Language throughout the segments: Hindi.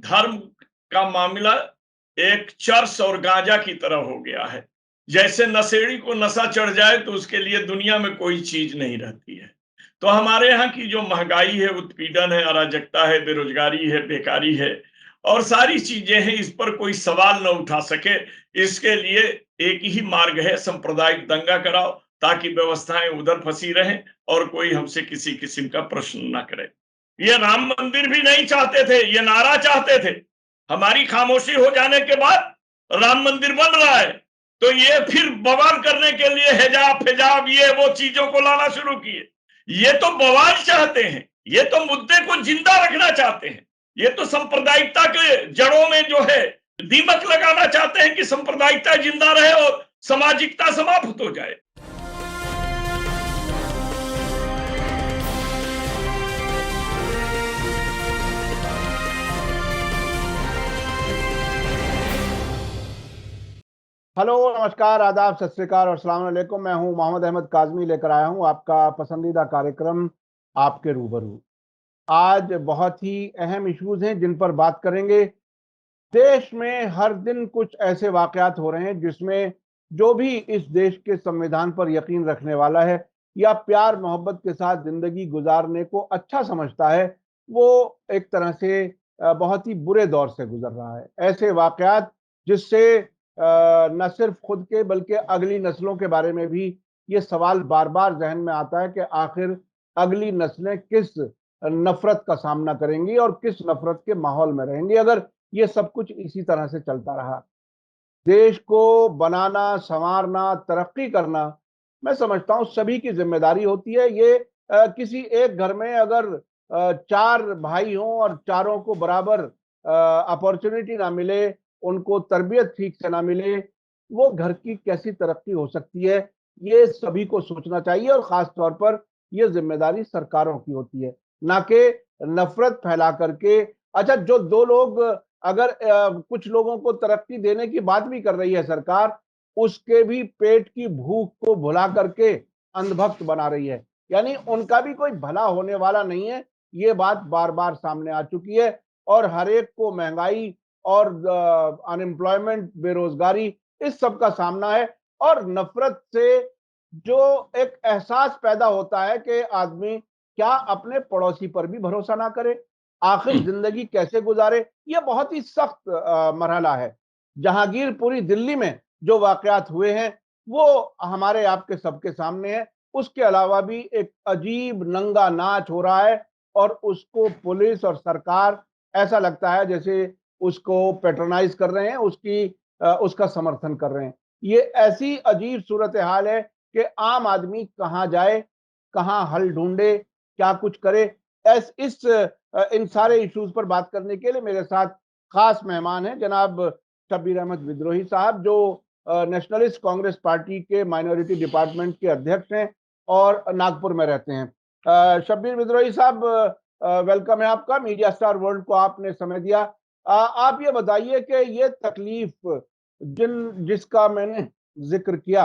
धर्म का मामला एक चर्स और गांजा की तरह हो गया है। जैसे नशेड़ी को नशा चढ़ जाए तो उसके लिए दुनिया में कोई चीज नहीं रहती है। तो हमारे यहाँ की जो महंगाई है, उत्पीड़न है, अराजकता है, बेरोजगारी है, बेकारी है और सारी चीजें हैं, इस पर कोई सवाल न उठा सके, इसके लिए एक ही मार्ग है, सांप्रदायिक दंगा कराओ ताकि व्यवस्थाएं उधर फंसी रहें और कोई हमसे किसी किस्म का प्रश्न ना करे। ये राम मंदिर भी नहीं चाहते थे, ये नारा चाहते थे। हमारी खामोशी हो जाने के बाद राम मंदिर बन रहा है, तो ये फिर बवाल करने के लिए हिजाब फिजाब ये वो चीजों को लाना शुरू किए। ये तो बवाल चाहते हैं, ये तो मुद्दे को जिंदा रखना चाहते हैं, ये तो सांप्रदायिकता के जड़ों में जो है दीमक लगाना चाहते हैं कि सांप्रदायिकता जिंदा रहे और सामाजिकता समाप्त हो जाए। हेलो, नमस्कार, आदाब, सत श्री अकाल और अस्सलाम वालेकुम। मैं हूं मोहम्मद अहमद काज़मी, लेकर आया हूं आपका पसंदीदा कार्यक्रम आपके रूबरू। आज बहुत ही अहम इश्यूज हैं जिन पर बात करेंगे। देश में हर दिन कुछ ऐसे वाकयात हो रहे हैं जिसमें जो भी इस देश के संविधान पर यकीन रखने वाला है या प्यार मोहब्बत के साथ जिंदगी गुजारने को अच्छा समझता है, वो एक तरह से बहुत ही बुरे दौर से गुजर रहा है। ऐसे वाकयात जिससे न सिर्फ खुद के बल्कि अगली नस्लों के बारे में भी ये सवाल बार बार जहन में आता है कि आखिर अगली नस्लें किस नफरत का सामना करेंगी और किस नफरत के माहौल में रहेंगी अगर ये सब कुछ इसी तरह से चलता रहा। देश को बनाना, संवारना, तरक्की करना, मैं समझता हूँ सभी की जिम्मेदारी होती है। ये किसी एक घर में अगर 4 भाई हों और चारों को बराबर अपॉर्चुनिटी ना मिले, उनको तरबियत ठीक से ना मिले, वो घर की कैसी तरक्की हो सकती है, ये सभी को सोचना चाहिए और ख़ास तौर पर ये ज़िम्मेदारी सरकारों की होती है, ना कि नफ़रत फैला करके। अच्छा, जो 2 लोग अगर कुछ लोगों को तरक्की देने की बात भी कर रही है सरकार, उसके भी पेट की भूख को भुला करके अंधभक्त बना रही है। यानी उनका भी कोई भला होने वाला नहीं है, ये बात बार-बार सामने आ चुकी है और हर एक को महँगाई और अनएम्प्लॉयमेंट, बेरोज़गारी, इस सब का सामना है और नफ़रत से जो एक एहसास पैदा होता है कि आदमी क्या अपने पड़ोसी पर भी भरोसा ना करे, आखिर ज़िंदगी कैसे गुज़ारे, ये बहुत ही सख्त मरहला है। जहांगीरपुरी दिल्ली में जो वाक़यात हुए हैं, वो हमारे आपके सबके सामने हैं। उसके अलावा भी एक अजीब नंगा नाच हो रहा है और उसको पुलिस और सरकार ऐसा लगता है जैसे उसको पैट्रोनाइज़ कर रहे हैं, उसका समर्थन कर रहे हैं। ये ऐसी अजीब सूरत-ए-हाल है कि आम आदमी कहाँ जाए, कहाँ हल ढूँढे, क्या कुछ करे? इन सारे इश्यूज़ पर बात करने के लिए मेरे साथ ख़ास मेहमान हैं जनाब शब्बीर अहमद विद्रोही साहब, जो नेशनलिस्ट कांग्रेस पार्टी के माइनॉरिटी डिपार्टमेंट के अध्यक्ष हैं और नागपुर में रहते हैं। शब्बीर विद्रोही साहब, वेलकम है आपका। मीडिया स्टार वर्ल्ड को आपने समय दिया। आप ये बताइए कि ये तकलीफ जिसका मैंने ज़िक्र किया,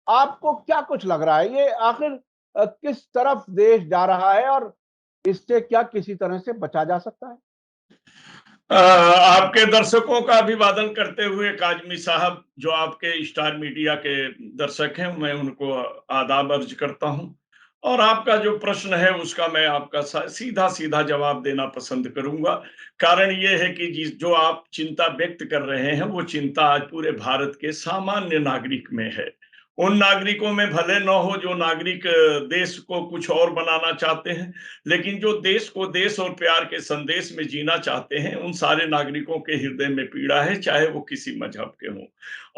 आपको क्या कुछ लग रहा है? ये आखिर किस तरफ देश जा रहा है और इससे क्या किसी तरह से बचा जा सकता है? आपके दर्शकों का अभिवादन करते हुए काजमी साहब, जो आपके स्टार मीडिया के दर्शक हैं, मैं उनको आदाब अर्ज करता हूं और आपका जो प्रश्न है उसका मैं आपका सीधा सीधा जवाब देना पसंद करूंगा। कारण ये है कि जिस जो आप चिंता व्यक्त कर रहे हैं वो चिंता आज पूरे भारत के सामान्य नागरिक में है। उन नागरिकों में भले न हो जो नागरिक देश को कुछ और बनाना चाहते हैं, लेकिन जो देश को देश और प्यार के संदेश में जीना चाहते हैं, उन सारे नागरिकों के हृदय में पीड़ा है, चाहे वो किसी मजहब के हों।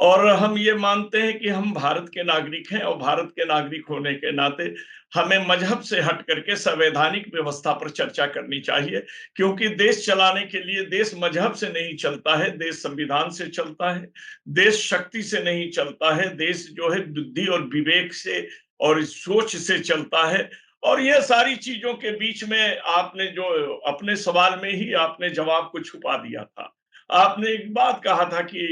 और हम ये मानते हैं कि हम भारत के नागरिक हैं और भारत के नागरिक होने के नाते हमें मजहब से हट करके संवैधानिक व्यवस्था पर चर्चा करनी चाहिए, क्योंकि देश चलाने के लिए देश मजहब से नहीं चलता है, देश संविधान से चलता है, देश शक्ति से नहीं चलता है, देश जो है बुद्धि और विवेक से और सोच से चलता है। और ये सारी चीजों के बीच में आपने जो अपने सवाल में ही आपने जवाब को छुपा दिया था। आपने एक बात कहा था कि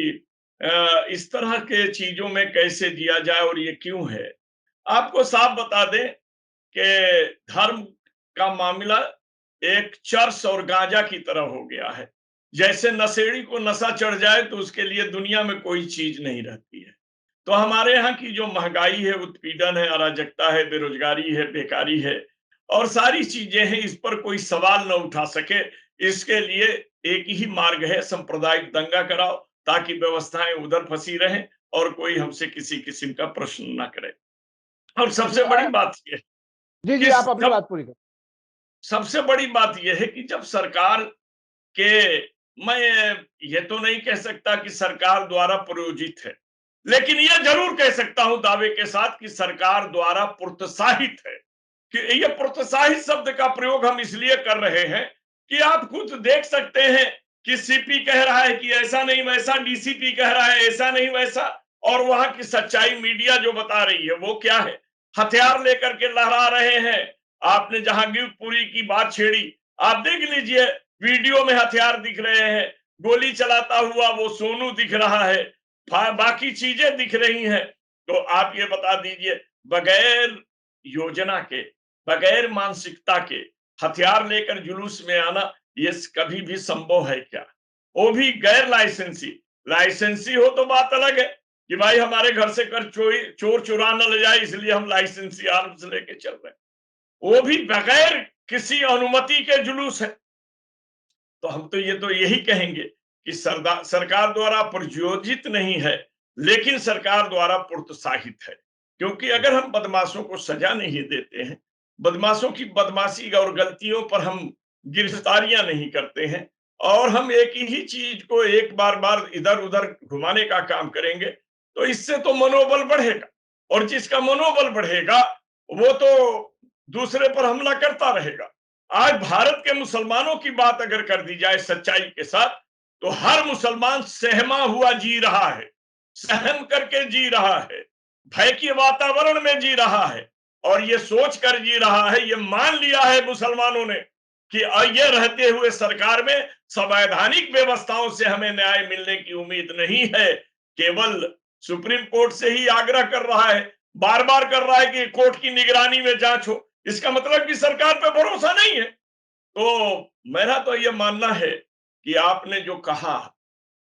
इस तरह के चीजों में कैसे जिया जाए और ये क्यों है। आपको साफ बता दें कि धर्म का मामला एक चर्स और गांजा की तरह हो गया है। जैसे नशेड़ी को नशा चढ़ जाए तो उसके लिए दुनिया में कोई चीज नहीं रहती है। तो हमारे यहाँ की जो महंगाई है, उत्पीड़न है, अराजकता है, बेरोजगारी है, बेकारी है और सारी चीजें हैं, इस पर कोई सवाल न उठा सके, इसके लिए एक ही मार्ग है, सांप्रदायिक दंगा कराओ ताकि व्यवस्थाएं उधर फंसी रहें और कोई हमसे किसी किस्म का प्रश्न ना करे। और जी सबसे बड़ी बात यह है जी जी, कि आप अपनी जब बात पूरी करें। सबसे बड़ी बात यह है कि जब सरकार के मैं ये तो नहीं कह सकता कि सरकार द्वारा प्रायोजित है, लेकिन यह जरूर कह सकता हूं दावे के साथ कि सरकार द्वारा प्रोत्साहित है। कि ये प्रोत्साहित शब्द का प्रयोग हम इसलिए कर रहे हैं कि आप खुद देख सकते हैं कि सीपी कह रहा है कि ऐसा नहीं वैसा, डीसीपी कह रहा है ऐसा नहीं वैसा, और वहां की सच्चाई मीडिया जो बता रही है वो क्या है? हथियार लेकर के लहरा रहे हैं। आपने जहांगीरपुरी की बात छेड़ी, आप देख लीजिए, वीडियो में हथियार दिख रहे हैं, गोली चलाता हुआ वो सोनू दिख रहा है, बाकी चीजें दिख रही हैं। तो आप ये बता दीजिए, बगैर योजना के, बगैर मानसिकता के हथियार लेकर जुलूस में आना ये कभी भी संभव है क्या? वो भी गैर लाइसेंसी। लाइसेंसी हो तो बात अलग है कि भाई हमारे घर से कर चोर चुरा न ले जाए इसलिए हम लाइसेंसी आर्म्स लेके चल रहे हैं, वो भी बगैर किसी अनुमति के जुलूस है। तो हम तो ये तो यही कहेंगे कि सरकार द्वारा प्रयोजित नहीं है, लेकिन सरकार द्वारा प्रोत्साहित है। क्योंकि अगर हम बदमाशों को सजा नहीं देते हैं, बदमाशों की बदमाशी और गलतियों पर हम गिरफ्तारियां नहीं करते हैं और हम एक ही चीज को एक बार बार इधर उधर घुमाने का काम करेंगे, तो इससे तो मनोबल बढ़ेगा और जिसका मनोबल बढ़ेगा वो तो दूसरे पर हमला करता रहेगा। आज भारत के मुसलमानों की बात अगर कर दी जाए सच्चाई के साथ, तो हर मुसलमान सहमा हुआ जी रहा है, सहम करके जी रहा है, भय के वातावरण में जी रहा है और ये सोच कर जी रहा है, ये मान लिया है मुसलमानों ने कि ये रहते हुए सरकार में संवैधानिक व्यवस्थाओं से हमें न्याय मिलने की उम्मीद नहीं है। केवल सुप्रीम कोर्ट से ही आग्रह कर रहा है, बार बार कर रहा है कि कोर्ट की निगरानी में जांच हो। इसका मतलब कि सरकार पे भरोसा नहीं है। तो मेरा तो ये मानना है कि आपने जो कहा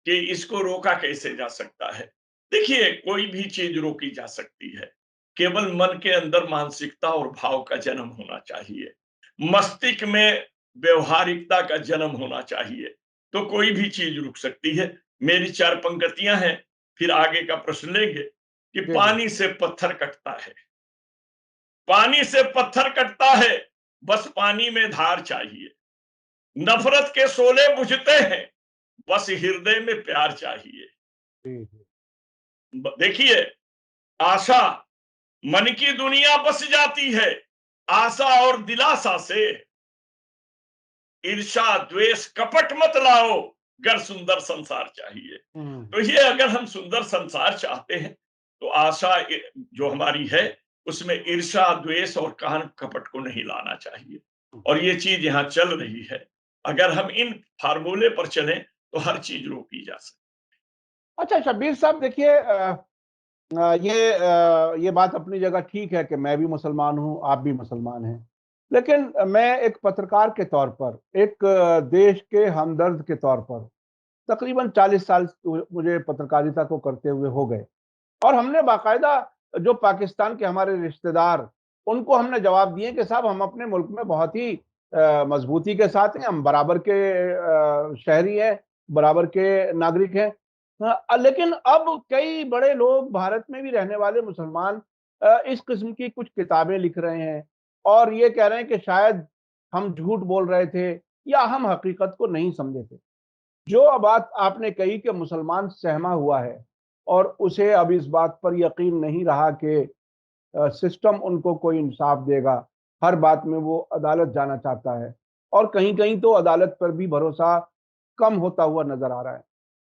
कि इसको रोका कैसे जा सकता है, देखिए कोई भी चीज रोकी जा सकती है, केवल मन के अंदर मानसिकता और भाव का जन्म होना चाहिए, मस्तिष्क में व्यवहारिकता का जन्म होना चाहिए, तो कोई भी चीज रुक सकती है। मेरी 4 पंक्तियां हैं, फिर आगे का प्रश्न लेंगे कि जी जी पानी से पत्थर कटता है, पानी से पत्थर कटता है, बस पानी में धार चाहिए। नफरत के शोले बुझते हैं, बस हृदय में प्यार चाहिए। जी जी देखिए, आशा मन की दुनिया बस जाती है, आशा और दिलासा से। ईर्षा द्वेष कपट मत लाओ, गर सुंदर संसार चाहिए। हम्म। तो ये अगर हम सुंदर संसार चाहते हैं तो आशा जो हमारी है उसमें ईर्षा द्वेष और कान कपट को नहीं लाना चाहिए, और ये चीज यहाँ चल रही है। अगर हम इन फार्मूले पर चलें तो हर चीज रोकी जा सकती अच्छा शब्बीर साहब, देखिए ये बात अपनी जगह ठीक है कि मैं भी मुसलमान हूँ, आप भी मुसलमान हैं। लेकिन मैं एक पत्रकार के तौर पर, एक देश के हमदर्द के तौर पर, तकरीबन 40 साल मुझे पत्रकारिता को करते हुए हो गए और हमने बाकायदा जो पाकिस्तान के हमारे रिश्तेदार, उनको हमने जवाब दिए कि साहब हम अपने मुल्क में बहुत ही मजबूती के साथ हैं, हम बराबर के शहरी हैं, बराबर के नागरिक हैं। लेकिन अब कई बड़े लोग, भारत में भी रहने वाले मुसलमान, इस किस्म की कुछ किताबें लिख रहे हैं और ये कह रहे हैं कि शायद हम झूठ बोल रहे थे या हम हकीकत को नहीं समझे थे। जो बात आपने कही कि मुसलमान सहमा हुआ है और उसे अब इस बात पर यकीन नहीं रहा कि सिस्टम उनको कोई इंसाफ देगा, हर बात में वो अदालत जाना चाहता है और कहीं-कहीं तो अदालत पर भी भरोसा कम होता हुआ नज़र आ रहा है।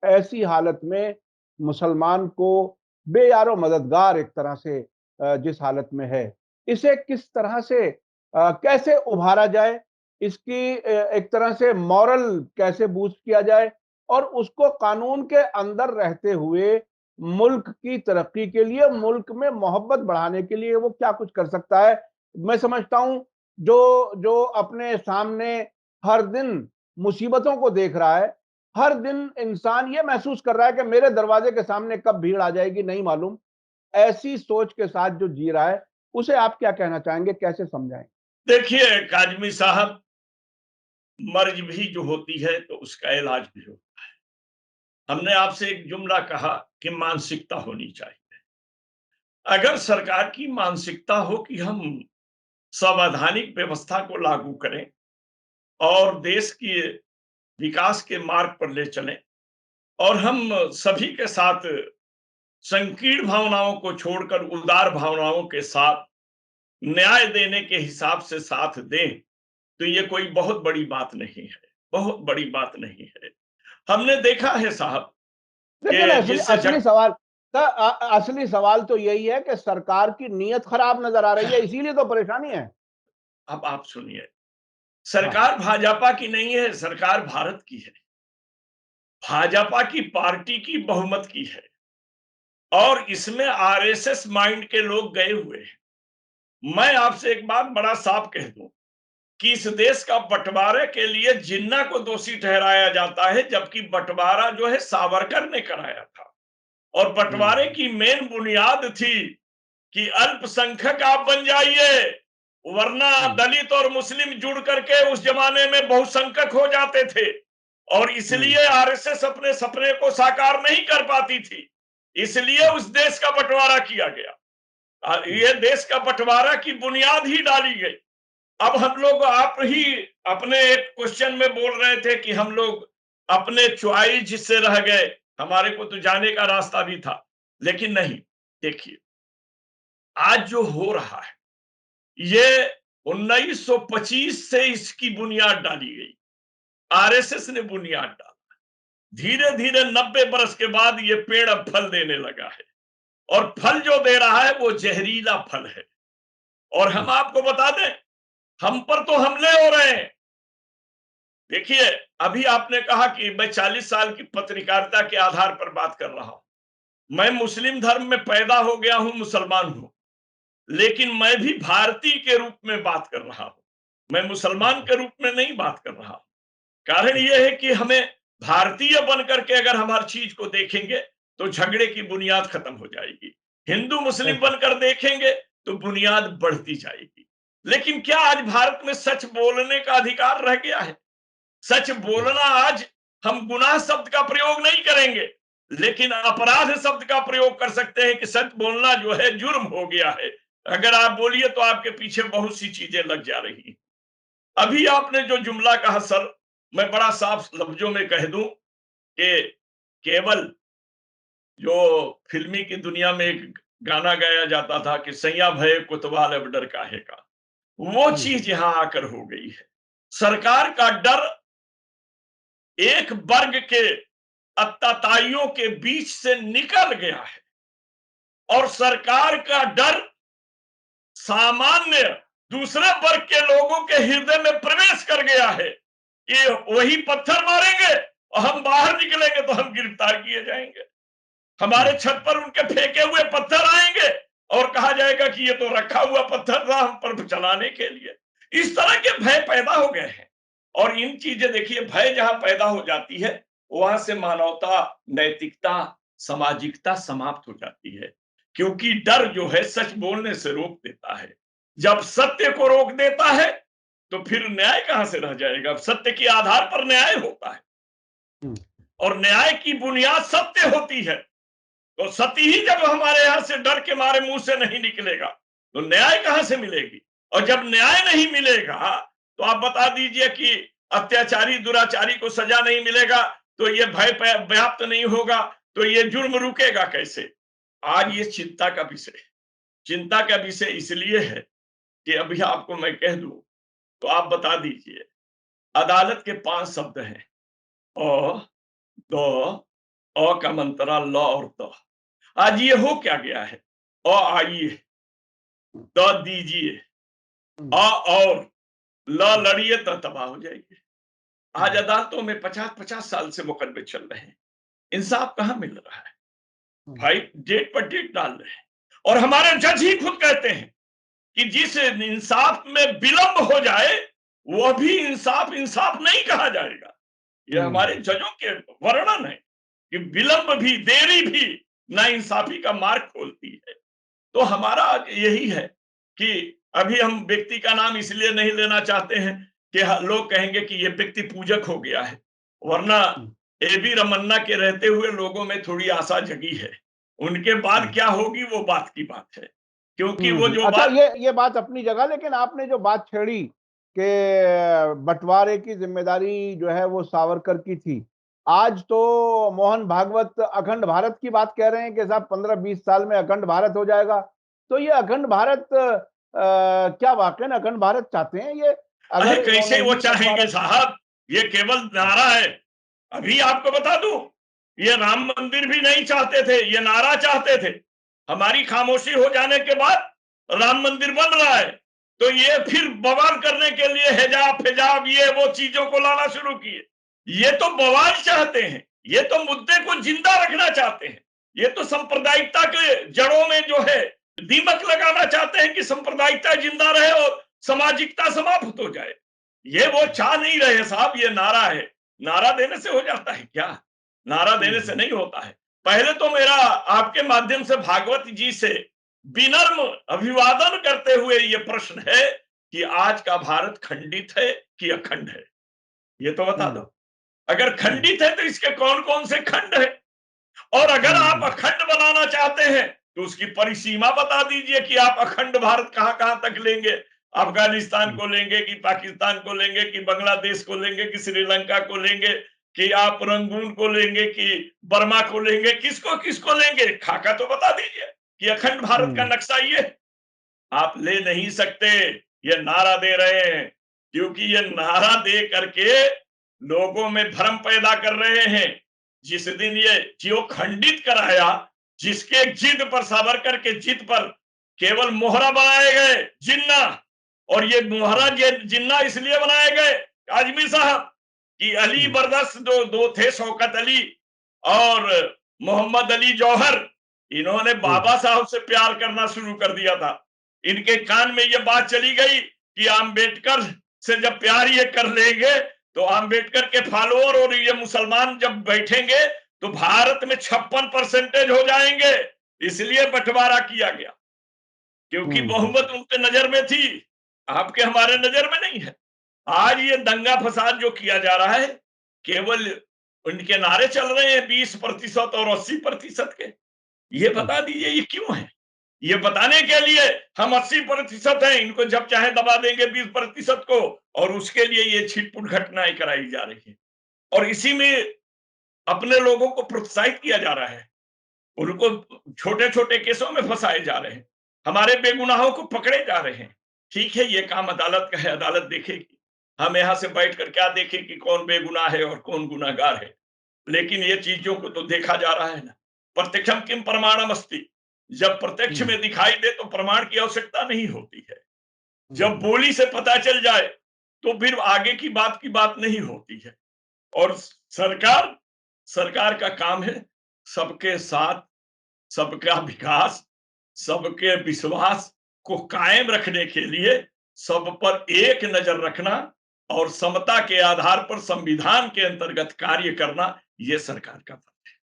ऐसी हालत में मुसलमान को बेयारो मददगार एक तरह से जिस हालत में है, इसे किस तरह से कैसे उभारा जाए? इसकी एक तरह से मॉरल कैसे बूस्ट किया जाए और उसको कानून के अंदर रहते हुए मुल्क की तरक्की के लिए, मुल्क में मोहब्बत बढ़ाने के लिए वो क्या कुछ कर सकता है? मैं समझता हूँ जो जो अपने सामने हर दिन मुसीबतों को देख रहा है, हर दिन इंसान ये महसूस कर रहा है कि मेरे दरवाजे के सामने कब भीड़ आ जाएगी नहीं मालूम। ऐसी सोच के साथ जो जी रहा है, उसे आप क्या कहना चाहेंगे, कैसे समझाएंगे? देखिए काजमी साहब, मर्ज भी जो होती है तो उसका इलाज भी हो। हमने आपसे एक जुमला कहा कि मानसिकता होनी चाहिए। अगर सरकार की मानसिकता हो कि हम संवैधानिक व्यवस्था को लागू करें और देश के विकास के मार्ग पर ले चलें और हम सभी के साथ संकीर्ण भावनाओं को छोड़कर उदार भावनाओं के साथ न्याय देने के हिसाब से साथ दें, तो ये कोई बहुत बड़ी बात नहीं है, बहुत बड़ी बात नहीं है। हमने देखा है साहब लेकिन कि असली जिससे असली सवाल असली सवाल तो यही है कि सरकार की नीयत खराब नजर आ रही है, इसीलिए तो परेशानी है। अब आप सुनिए, हाँ। सरकार भाजपा की नहीं है, सरकार भारत की है। भाजपा की पार्टी की बहुमत की है और इसमें आरएसएस माइंड के लोग गए हुए हैं। मैं आपसे एक बात बड़ा साफ कह दूं कि इस देश का बंटवारे के लिए जिन्ना को दोषी ठहराया जाता है, जबकि बंटवारा जो है सावरकर ने कराया था और बंटवारे हम्म। की मेन बुनियाद थी कि अल्पसंख्यक आप बन जाइए, वरना हम्म। दलित और मुस्लिम जुड़ करके उस जमाने में बहुसंख्यक हो जाते थे और हम्म। इसलिए आरएसएस अपने सपने को साकार नहीं कर पाती थी, इसलिए उस देश का बंटवारा किया गया। हम्म। ये देश का बंटवारा की बुनियाद ही डाली गई। अब हम लोग, आप ही अपने एक क्वेश्चन में बोल रहे थे कि हम लोग अपने च्वाइस से रह गए, हमारे को तो जाने का रास्ता भी था, लेकिन नहीं। देखिए आज जो हो रहा है, ये 1925 से इसकी बुनियाद डाली गई, आरएसएस ने बुनियाद डाला। धीरे धीरे 90 बरस के बाद ये पेड़ अब फल देने लगा है और फल जो दे रहा है वो जहरीला फल है। और हम हम्म। आपको बता दें, हम पर तो हमले हो रहे हैं। देखिए, अभी आपने कहा कि मैं 40 साल की पत्रकारिता के आधार पर बात कर रहा हूं। मैं मुस्लिम धर्म में पैदा हो गया हूं, मुसलमान हूं, लेकिन मैं भी भारतीय के रूप में बात कर रहा हूं, मैं मुसलमान अच्छा। के रूप में नहीं बात कर रहा हूं। कारण यह अच्छा। है कि हमें भारतीय बनकर के अगर हम हर चीज को देखेंगे तो झगड़े की बुनियाद खत्म हो जाएगी। हिंदू मुस्लिम अच्छा। बनकर देखेंगे तो बुनियाद बढ़ती जाएगी। लेकिन क्या आज भारत में सच बोलने का अधिकार रह गया है? सच हम्म। बोलना, आज हम गुनाह शब्द का प्रयोग नहीं करेंगे, लेकिन अपराध शब्द का प्रयोग कर सकते हैं कि सच बोलना जो है जुर्म हो गया है। अगर आप बोलिए तो आपके पीछे बहुत सी चीजें लग जा रही हैं। अभी आपने जो जुमला कहा सर, मैं बड़ा साफ लफ्जों में कह दूं कि केवल जो फिल्मी की दुनिया में एक गाना गाया जाता था कि सैया भय कोतवाल अब डर काहे का, वो हम्म। चीज यहां आकर हो गई है। सरकार का डर एक वर्ग के अत्याचारियों के बीच से निकल गया है और सरकार का डर सामान्य दूसरे वर्ग के लोगों के हृदय में प्रवेश कर गया है कि वही पत्थर मारेंगे और हम बाहर निकलेंगे तो हम गिरफ्तार किए जाएंगे, हमारे हम्म। छत पर उनके फेंके हुए पत्थर आएंगे और कहा जाएगा कि ये तो रखा हुआ पत्थर था हम पर चलाने के लिए। इस तरह के भय पैदा हो गए हैं और इन चीजें, देखिए भय जहां पैदा हो जाती है वहां से मानवता, नैतिकता, सामाजिकता समाप्त हो जाती है, क्योंकि डर जो है सच बोलने से रोक देता है। जब सत्य को रोक देता है तो फिर न्याय कहां से रह जाएगा? सत्य के आधार पर न्याय होता है हम्म। और न्याय की बुनियाद सत्य होती है। तो सती ही जब हमारे यहां से डर के मारे मुंह से नहीं निकलेगा तो न्याय कहां से मिलेगी? और जब न्याय नहीं मिलेगा तो आप बता दीजिए कि अत्याचारी दुराचारी को सजा नहीं मिलेगा तो ये भय व्याप्त नहीं होगा, तो ये जुर्म रुकेगा कैसे? आज ये चिंता का विषय है। चिंता का विषय इसलिए है कि अभी आपको मैं कह दूं तो आप बता दीजिए, अदालत के 5 शब्द हैं, अ, द, अ का मंत्रा ल और त। आज ये हो क्या गया है? आइए, द दीजिए, हम्म। और ल हम्म। लड़िए तो तबाह हो जाएगी। आज हम्म। अदालतों में 50-50 साल से मुकदमे चल रहे हैं, इंसाफ कहां मिल रहा है? हम्म। भाई डेट पर डेट डाल रहे हैं और हमारे जज ही खुद कहते हैं कि जिस इंसाफ में विलंब हो जाए वह भी इंसाफ इंसाफ नहीं कहा जाएगा। ये हमारे जजों के वर्णन है कि विलंब भी, देरी भी नाइंसाफी का मार्ग खोलती है। तो हमारा यही है कि अभी हम व्यक्ति का नाम इसलिए नहीं लेना चाहते हैं कि लोग कहेंगे कि ये व्यक्ति पूजक हो गया है, वरना एबी रमन्ना के रहते हुए लोगों में थोड़ी आशा जगी है। उनके बाद क्या होगी वो बात की बात है, क्योंकि वो जो अच्छा, बात ये बात अपनी जगह, लेकिन आपने जो बात छेड़ी कि बंटवारे की जिम्मेदारी जो है वो सावरकर की थी, आज तो मोहन भागवत अखंड भारत की बात कह रहे हैं कि साहब 15-20 साल में अखंड भारत हो जाएगा। तो ये अखंड भारत क्या वाकई अखंड भारत चाहते हैं ये, अरे अगर कैसे इन्होंने वो ही चाहेंगे बंटवारा? साहब, ये केवल नारा है। अभी आपको बता दूं, ये राम मंदिर भी नहीं चाहते थे, ये नारा चाहते थे। हमारी खामोशी हो जाने के बाद राम मंदिर बन रहा है, तो ये फिर बवाल करने के लिए हिजाब फिजाब ये वो चीजों को लाना शुरू किए। ये तो बवाल चाहते हैं, ये तो मुद्दे को जिंदा रखना चाहते हैं, ये तो सांप्रदायिकता के जड़ों में जो है दीमक लगाना चाहते हैं कि सांप्रदायिकता जिंदा रहे और सामाजिकता समाप्त हो जाए। ये वो चाह नहीं रहे साहब, ये नारा है। नारा देने से हो जाता है क्या? नारा देने से नहीं होता है। पहले तो मेरा आपके माध्यम से भागवत जी से विनम्र अभिवादन करते हुए ये प्रश्न है कि आज का भारत खंडित है कि अखंड है? ये तो बता दो। अगर खंडित है तो इसके कौन-कौन से खंड है? और अगर आप अखंड बनाना चाहते हैं तो उसकी परिसीमा बता दीजिए कि आप अखंड भारत कहां-कहां तक लेंगे? अफगानिस्तान को लेंगे कि पाकिस्तान को लेंगे कि बांग्लादेश को लेंगे कि श्रीलंका को लेंगे कि आप रंगून को लेंगे कि बर्मा को लेंगे, किसको लेंगे? खाका तो बता दीजिए कि अखंड भारत का नक्शा ये है। आप ले नहीं सकते, ये नारा दे रहे हैं, क्योंकि ये नारा दे करके लोगों में भ्रम पैदा कर रहे हैं। जिस दिन ये जो खंडित कराया, जिसके जिद पर, सावरकर के जिद पर केवल मोहरा बनाए गए जिन्ना, और ये मोहरा जिन्ना इसलिए बनाए गए आजमी साहब कि अली बर्दस्त जो दो थे, शौकत अली और मोहम्मद अली जौहर, इन्होंने बाबा साहब से प्यार करना शुरू कर दिया था। इनके कान में ये बात चली गई कि आम्बेडकर से जब प्यार ये कर लेंगे तो आम्बेडकर के फॉलोअर और ये मुसलमान जब बैठेंगे तो भारत में 56% हो जाएंगे, इसलिए बंटवारा किया गया, क्योंकि बहुमत उनके नजर में थी, आपके हमारे नजर में नहीं है। आज ये दंगा फसाद जो किया जा रहा है, केवल उनके नारे चल रहे हैं 20% और 80% के। ये बता दीजिए ये क्यों है? ये बताने के लिए हम 80% हैं, इनको जब चाहे दबा देंगे 20% को, और उसके लिए ये छिटपुट घटनाएं कराई जा रही है। और इसी में अपने लोगों को प्रोत्साहित किया जा रहा है, उनको छोटे-छोटे केसों में फंसाए जा रहे हैं, हमारे बेगुनाहों को पकड़े जा रहे हैं। ठीक है, ये काम अदालत का है, अदालत देखेगी। हम यहाँ से बैठकर क्या देखें कि कौन बेगुनाह है और कौन गुनहगार है। लेकिन ये चीजों को तो देखा जा रहा है ना। प्रत्यक्षम किम प्रमाणम अस्ति, जब प्रत्यक्ष में दिखाई दे तो प्रमाण की आवश्यकता नहीं होती है। जब बोली से पता चल जाए तो फिर आगे की बात नहीं होती है। और सरकार सरकार का काम है सबके साथ, सबका विकास, सबके विश्वास को कायम रखने के लिए सब पर एक नजर रखना और समता के आधार पर संविधान के अंतर्गत कार्य करना, ये सरकार का फर्ज है।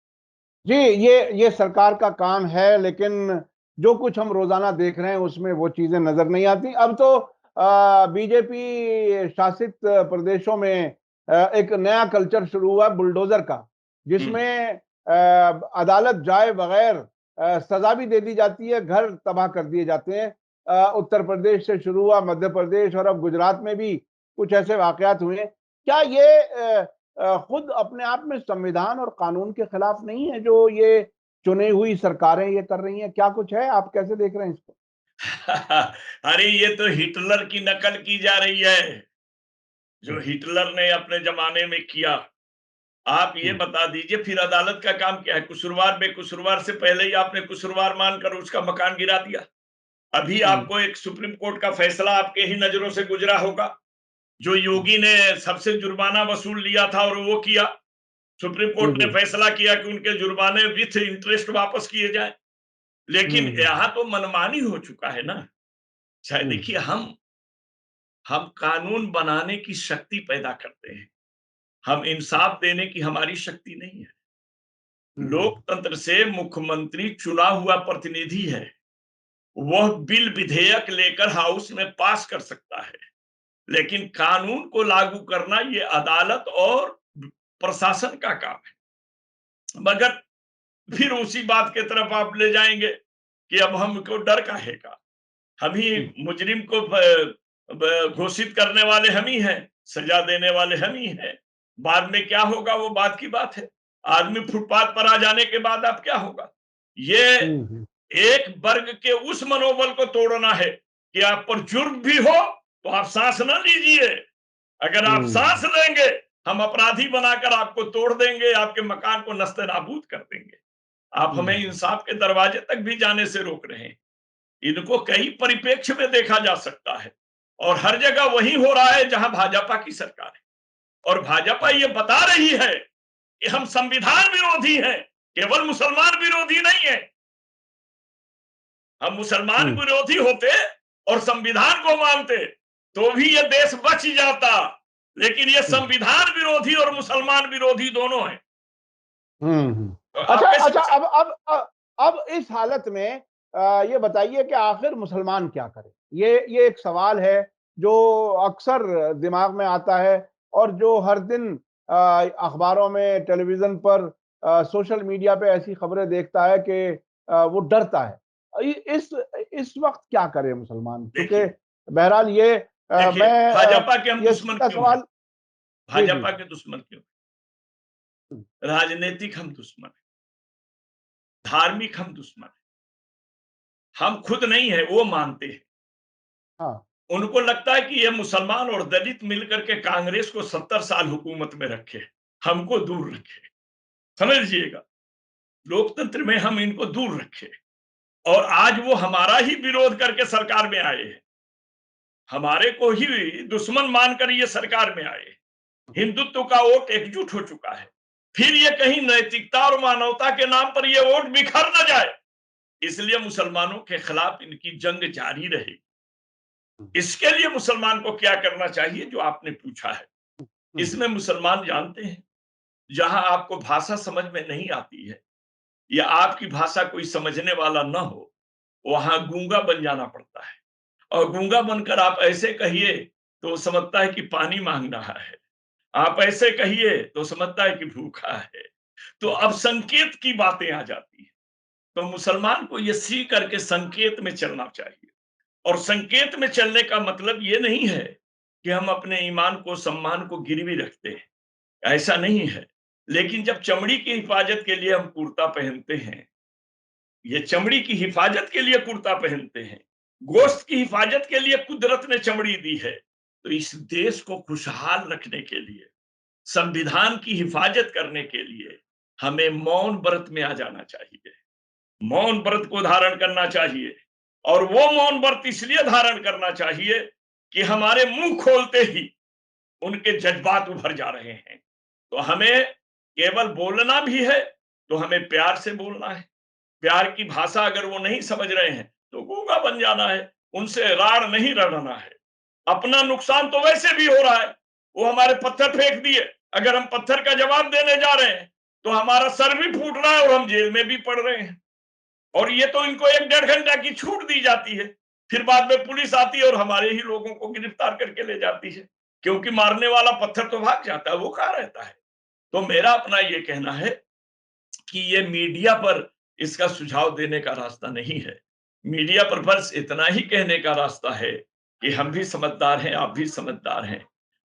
जी, ये सरकार का काम है, लेकिन जो कुछ हम रोज़ाना देख रहे हैं, उसमें वो चीज़ें नज़र नहीं आती। अब तो बीजेपी शासित प्रदेशों में एक नया कल्चर शुरू हुआ बुलडोज़र का, हम्म। जिसमें अदालत जाए बगैर सज़ा भी दे दी जाती है, घर तबाह कर दिए जाते हैं। उत्तर प्रदेश से शुरू हुआ, मध्य प्रदेश और अब गुजरात में भी कुछ ऐसे वाक़यात हुए हैं। क्या ये खुद अपने आप में संविधान और कानून के खिलाफ नहीं है जो ये चुनी हुई सरकारें ये कर रही हैं? क्या कुछ है? आप कैसे देख रहे हैं इसको? अरे ये तो हिटलर की नकल की जा रही है, जो हिटलर ने अपने जमाने में किया। आप ये बता दीजिए फिर अदालत का काम क्या है? कसूरवार बेकसूरवार से पहले ही आपने कसूरवार मानकर उसका मकान गिरा दिया। अभी आपको एक सुप्रीम कोर्ट का फैसला आपके ही नजरों से गुजरा होगा, जो योगी ने सबसे जुर्माना वसूल लिया था और वो किया। सुप्रीम जी, कोर्ट ने जी। फैसला किया कि उनके जुर्माने विथ इंटरेस्ट वापस किए जाएं। लेकिन हुँ, हुँ, यहां तो मनमानी हो चुका है ना। शायद हुँ, देखिए, हम कानून बनाने की शक्ति पैदा करते हैं, हम इंसाफ देने की हमारी शक्ति नहीं है। लोकतंत्र से मुख्यमंत्री चुना हुआ प्रतिनिधि है, वह बिल विधेयक लेकर हाउस में पास कर सकता है, लेकिन कानून को लागू करना ये अदालत और प्रशासन का काम है। मगर फिर उसी बात की तरफ आप ले जाएंगे कि अब हमको डर काहे का, हम ही मुजरिम को घोषित करने वाले हम ही हैं, सजा देने वाले हम ही हैं। बाद में क्या होगा वो बात की बात है। आदमी फुटपाथ पर आ जाने के बाद अब क्या होगा। ये एक वर्ग के उस मनोबल को तोड़ना है कि आप पर जुर्म भी हो तो आप सांस न लीजिए। अगर आप सांस लेंगे हम अपराधी बनाकर आपको तोड़ देंगे, आपके मकान को नस्ते नाबूद कर देंगे। आप हमें इंसाफ के दरवाजे तक भी जाने से रोक रहे हैं। इनको कई परिप्रेक्ष्य में देखा जा सकता है और हर जगह वही हो रहा है जहां भाजपा की सरकार है। और भाजपा ये बता रही है कि हम संविधान विरोधी हैं, केवल मुसलमान विरोधी नहीं है। हम मुसलमान विरोधी होते और संविधान को मानते तो भी ये देश बच जाता, लेकिन ये संविधान विरोधी और मुसलमान विरोधी दोनों है। तो अच्छा, अब इस हालत में ये बताइए कि आखिर मुसलमान क्या करे। ये एक सवाल है जो अक्सर दिमाग में आता है और जो हर दिन अखबारों में, टेलीविजन पर, सोशल मीडिया पे ऐसी खबरें देखता है कि वो डरता है। इस वक्त क्या करे मुसलमान, क्योंकि बहरहाल ये मैं भाजपा के हम ये दुश्मन सीधा क्यों हैं? सवाल। जी जी। भाजपा के दुश्मन क्यों? राजनीतिक हम दुश्मन है, धार्मिक हम दुश्मन है। हम खुद नहीं है, वो मानते हैं। हाँ। उनको लगता है कि ये मुसलमान और दलित मिलकर के कांग्रेस को 70 साल हुकूमत में रखे, हमको दूर रखे। समझ लीजिएगा, लोकतंत्र में हम इनको दूर रखे और आज वो हमारा ही विरोध करके सरकार में आए हैं। हमारे को ही दुश्मन मानकर ये सरकार में आए। हिंदुत्व का वोट एकजुट हो चुका है। फिर ये कहीं नैतिकता और मानवता के नाम पर ये वोट बिखर न जाए, इसलिए मुसलमानों के खिलाफ इनकी जंग जारी रहे। इसके लिए मुसलमान को क्या करना चाहिए जो आपने पूछा है, इसमें मुसलमान जानते हैं। जहां आपको भाषा समझ में नहीं आती है या आपकी भाषा कोई समझने वाला न हो, वहां गूंगा बन जाना पड़ता है। और गूंगा बनकर आप ऐसे कहिए तो समझता है कि पानी मांग रहा है, आप ऐसे कहिए तो समझता है कि भूखा है। तो अब संकेत की बातें आ जाती है। तो मुसलमान को ये सीख करके संकेत में चलना चाहिए। और संकेत में चलने का मतलब ये नहीं है कि हम अपने ईमान को, सम्मान को गिरवी रखते हैं, ऐसा नहीं है। लेकिन जब चमड़ी की हिफाजत के लिए हम कुर्ता पहनते हैं, ये चमड़ी की हिफाजत के लिए कुर्ता पहनते हैं, गोश्त की हिफाजत के लिए कुदरत ने चमड़ी दी है। तो इस देश को खुशहाल रखने के लिए, संविधान की हिफाजत करने के लिए हमें मौन व्रत में आ जाना चाहिए, मौन व्रत को धारण करना चाहिए। और वो मौन व्रत इसलिए धारण करना चाहिए कि हमारे मुंह खोलते ही उनके जज्बात उभर जा रहे हैं। तो हमें केवल बोलना भी है तो हमें प्यार से बोलना है। प्यार की भाषा अगर वो नहीं समझ रहे हैं तो गूंगा बन जाना है, उनसे राड़ नहीं रड़ना है। अपना नुकसान तो वैसे भी हो रहा है, वो हमारे पत्थर फेंक दिए, अगर हम पत्थर का जवाब देने जा रहे हैं तो हमारा सर भी फूट रहा है और हम जेल में भी पड़ रहे हैं। और ये तो इनको 1-1.5 घंटा की छूट दी जाती है, फिर बाद में पुलिस आती है और हमारे ही लोगों को गिरफ्तार करके ले जाती है, क्योंकि मारने वाला पत्थर तो भाग जाता है, वो कहां रहता है। तो मेरा अपना ये कहना है कि ये मीडिया पर इसका सुझाव देने का रास्ता नहीं है। मीडिया पर बस इतना ही कहने का रास्ता है कि हम भी समझदार हैं, आप भी समझदार हैं।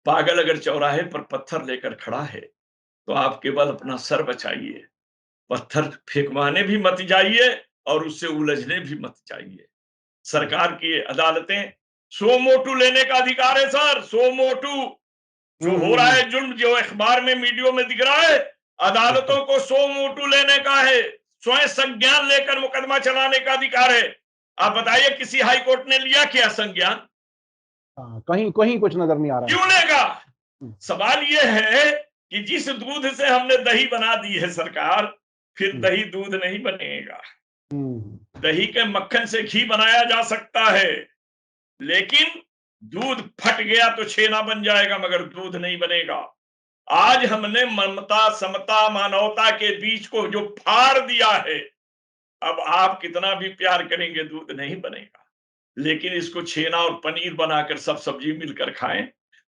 पागल अगर चौराहे पर पत्थर लेकर खड़ा है तो आप केवल अपना सर बचाइए, पत्थर फेंकवाने भी मत जाइए और उससे उलझने भी मत जाइए। सरकार की अदालतें सो मोटू लेने का अधिकार है सर, सो मोटू। जो हो रहा है जुल्म, जो अखबार में, मीडिया में दिख रहा है, अदालतों को सो मोटू लेने का है, स्वयं संज्ञान लेकर मुकदमा चलाने का अधिकार है। आप बताइए किसी हाई कोर्ट ने लिया क्या संज्ञान? कहीं कहीं कुछ नजर नहीं आ रहा क्यों लेगा? है। सवाल यह है कि जिस दूध से हमने दही बना दी है सरकार, फिर दही दूध नहीं बनेगा। दही के मक्खन से घी बनाया जा सकता है, लेकिन दूध फट गया तो छेना बन जाएगा, मगर दूध नहीं बनेगा। आज हमने ममता, समता, मानवता के बीच को जो फाड़ दिया है, अब आप कितना भी प्यार करेंगे दूध नहीं बनेगा। लेकिन इसको छेना और पनीर बनाकर सब सब्जी मिलकर खाएं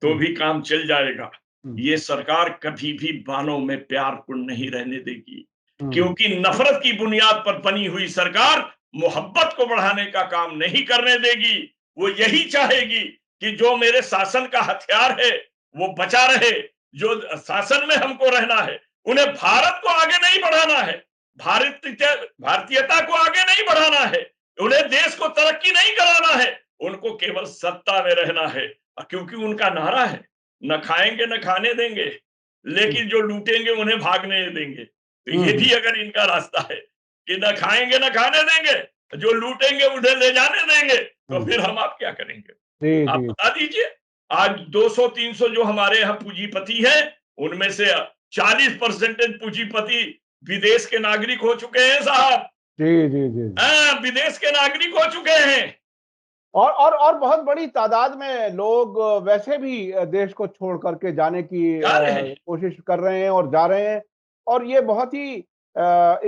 तो भी काम चल जाएगा। ये सरकार कभी भी बानों में प्यार को नहीं रहने देगी, क्योंकि नफरत की बुनियाद पर बनी हुई सरकार मोहब्बत को बढ़ाने का काम नहीं करने देगी। वो यही चाहेगी कि जो मेरे शासन का हथियार है वो बचा रहे, जो शासन में हमको रहना है उन्हें भारत को आगे नहीं बढ़ाना है, भारतीयता को आगे नहीं बढ़ाना है, उन्हें देश को तरक्की नहीं कराना है, उनको केवल सत्ता में रहना है। क्योंकि उनका नारा है, न खाएंगे न खाने देंगे, लेकिन जो लूटेंगे उन्हें भागने देंगे। तो ये भी अगर इनका रास्ता है कि न खाएंगे न खाने देंगे, जो लूटेंगे उन्हें ले जाने देंगे, तो फिर हम आप क्या करेंगे? आप बता दीजिए। आज 200-300 जो हमारे यहाँ पूंजीपति हैं, उनमें से 40% पूंजीपति विदेश के नागरिक हो चुके हैं साहब। जी, जी, जी। विदेश के नागरिक हो चुके हैं। और बहुत बड़ी तादाद में लोग वैसे भी देश को छोड़ करके जाने की कोशिश कर रहे हैं और जा रहे हैं। और ये बहुत ही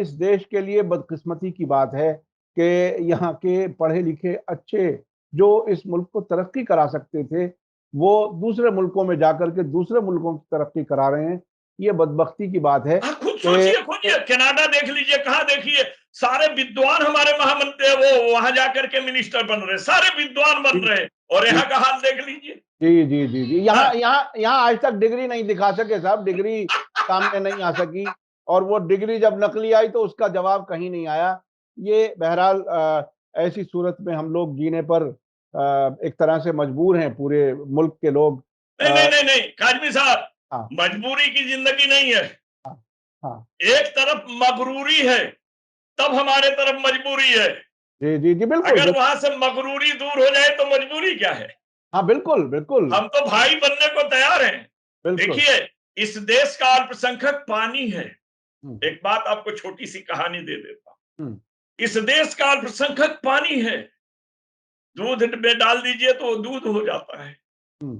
इस देश के लिए बदकिस्मती की बात है कि यहाँ के पढ़े-लिखे अच्छे जो इस मुल्क को तरक्की करा सकते थे, वो दूसरे मुल्कों में जाकर के दूसरे मुल्कों की तरक्की करा रहे हैं। ये बदबख्ती की बात है खुद सोचिए, खोजिए, कनाडा देख लीजिए, कहाँ देखिए, सारे विद्वान हमारे महामंत्री वो वहां जाकर के मिनिस्टर बन रहे, सारे विद्वान बन रहे, और यहाँ का हाल देख लीजिए। जी, जी, जी, जी। यहाँ आज तक डिग्री नहीं दिखा सके साहब, डिग्री सामने नहीं आ सकी, और वो डिग्री जब नकली आई तो उसका जवाब कहीं नहीं आया। ये बहरहाल ऐसी सूरत में हम लोग जीने पर एक तरह से मजबूर हैं, पूरे मुल्क के लोग। नहीं, काज़मी साहब, हाँ, मजबूरी की जिंदगी नहीं है। हाँ, हाँ। एक तरफ मगरूरी है, तब हमारे तरफ मजबूरी है। जी, जी, जी, बिल्कुल। अगर वहां से मगरूरी दूर हो जाए तो मजबूरी क्या है? हाँ, बिल्कुल, बिल्कुल। हम तो भाई बनने को तैयार हैं। बिल्कुल। देखिए, इस देश का अल्पसंख्यक पानी है। हुँ, एक बात आपको छोटी सी कहानी दे देता हूं। हुँ, इस देश का अल्पसंख्यक पानी है। दूध में डाल दीजिए तो वो दूध हो जाता है, हुँ।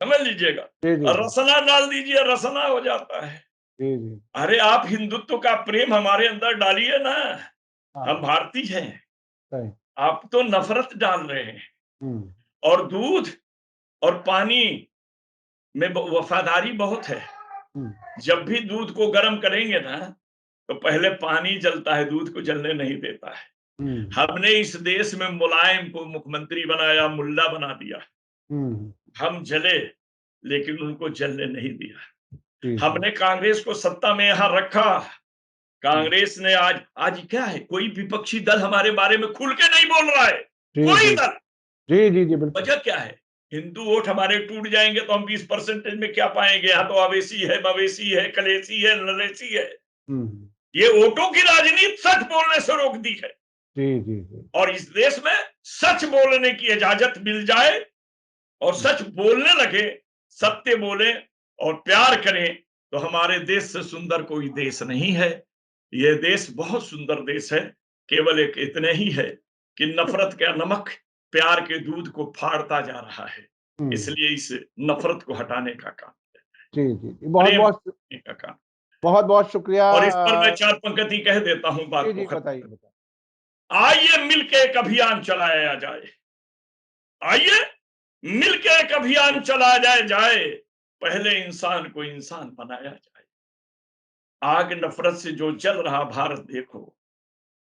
समझ लीजिएगा। जी, जी, और जी। रसना डाल दीजिए, रसना हो जाता है। जी, जी। अरे आप हिंदुत्व का प्रेम हमारे अंदर डालिए ना, हाँ, हम भारतीय हैं। सही। आप तो नफरत डाल रहे हैं। हुँ, और दूध और पानी में वफादारी बहुत है। हुँ, जब भी दूध को गर्म करेंगे ना, तो पहले पानी जलता है, दूध को जलने नहीं देता है। हुँ, हमने इस देश में मुलायम को मुख्यमंत्री बनाया, मुल्ला बना दिया। हुँ। हम जले, लेकिन उनको जलने नहीं दिया। जी, जी। हमने कांग्रेस को सत्ता में यहां रखा। हुँ। कांग्रेस ने आज आज क्या है, कोई विपक्षी दल हमारे बारे में खुल के नहीं बोल रहा है। जी, कोई जी। दल। जी, जी, जी, बिल्कुल। वजह क्या है? हिंदू वोट हमारे टूट जाएंगे तो हम 20% में क्या पाएंगे? यहाँ तो अवेसी है, मवेशी है, कलेसी है, नरेसी है। हुँ, हुँ। ये वोटों की राजनीति सच बोलने से रोक दी है। जी, जी, जी। और इस देश में सच बोलने की इजाजत मिल जाए और हुँ, सच बोलने लगे, सत्य बोले और प्यार करें, तो हमारे देश से सुंदर कोई देश नहीं है। ये देश बहुत सुंदर देश है। केवल एक इतने ही है कि नफरत का नमक प्यार के दूध को फाड़ता जा रहा है। हुँ। इसलिए इस नफरत को हटाने का काम है, जी, जी, जी। प्रेम बहुत-बहुत करने का काम। बहुत-बहुत शुक्रिया। और इस पर मैं 4 पंक्ति कह देता हूँ, जी, बात को जी, खत्म बताइए, कर। बताइए। आइए मिलके एक अभियान चलाया जाए। आइए मिलके एक अभियान चलाया जाए। पहले इंसान को इंसान बनाया जाए। आग नफरत से जो जल रहा भारत देखो,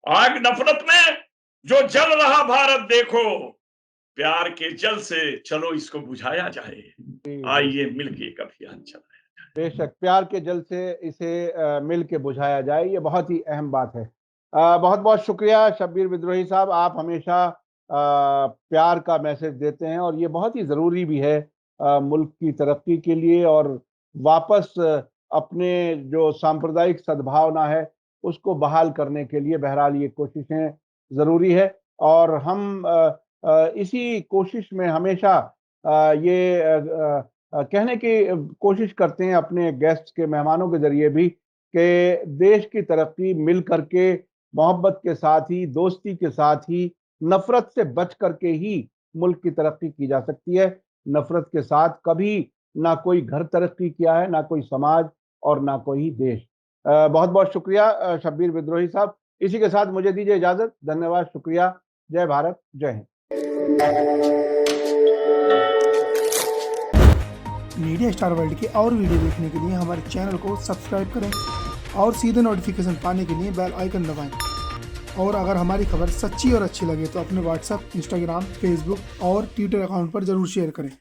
आग नफरत में जो जल रहा भारत देखो, प्यार के जल से चलो इसको बुझाया जाए। जी, जी। आइए मिलके एक अभियान चलाएं। बेशक, प्यार के जल से इसे मिल के बुझाया जाए, ये बहुत ही अहम बात है। बहुत-बहुत शुक्रिया शब्बीर विद्रोही साहब, आप हमेशा प्यार का मैसेज देते हैं और ये बहुत ही ज़रूरी भी है मुल्क की तरक्की के लिए, और वापस अपने जो सांप्रदायिक सद्भावना है, उसको बहाल करने के लिए बहरहाल ये कोशिशें ज़रूरी है। और हम इसी कोशिश में हमेशा कहने की कोशिश करते हैं अपने गेस्ट्स के, मेहमानों के ज़रिए भी, कि देश की तरक्की मिल कर के, मोहब्बत के साथ ही, दोस्ती के साथ ही, नफ़रत से बच कर के ही मुल्क की तरक्की की जा सकती है। नफ़रत के साथ कभी ना कोई घर तरक्की किया है, ना कोई समाज और ना कोई देश। बहुत बहुत शुक्रिया शब्बीर विद्रोही साहब। इसी के साथ मुझे दीजिए इजाजत। धन्यवाद, शुक्रिया। जय भारत, जय हिंद। मीडिया स्टार वर्ल्ड के और वीडियो देखने के लिए हमारे चैनल को सब्सक्राइब करें और सीधे नोटिफिकेशन पाने के लिए बेल आइकन दबाएं। और अगर हमारी खबर सच्ची और अच्छी लगे तो अपने व्हाट्सएप, इंस्टाग्राम, फेसबुक और ट्विटर अकाउंट पर जरूर शेयर करें।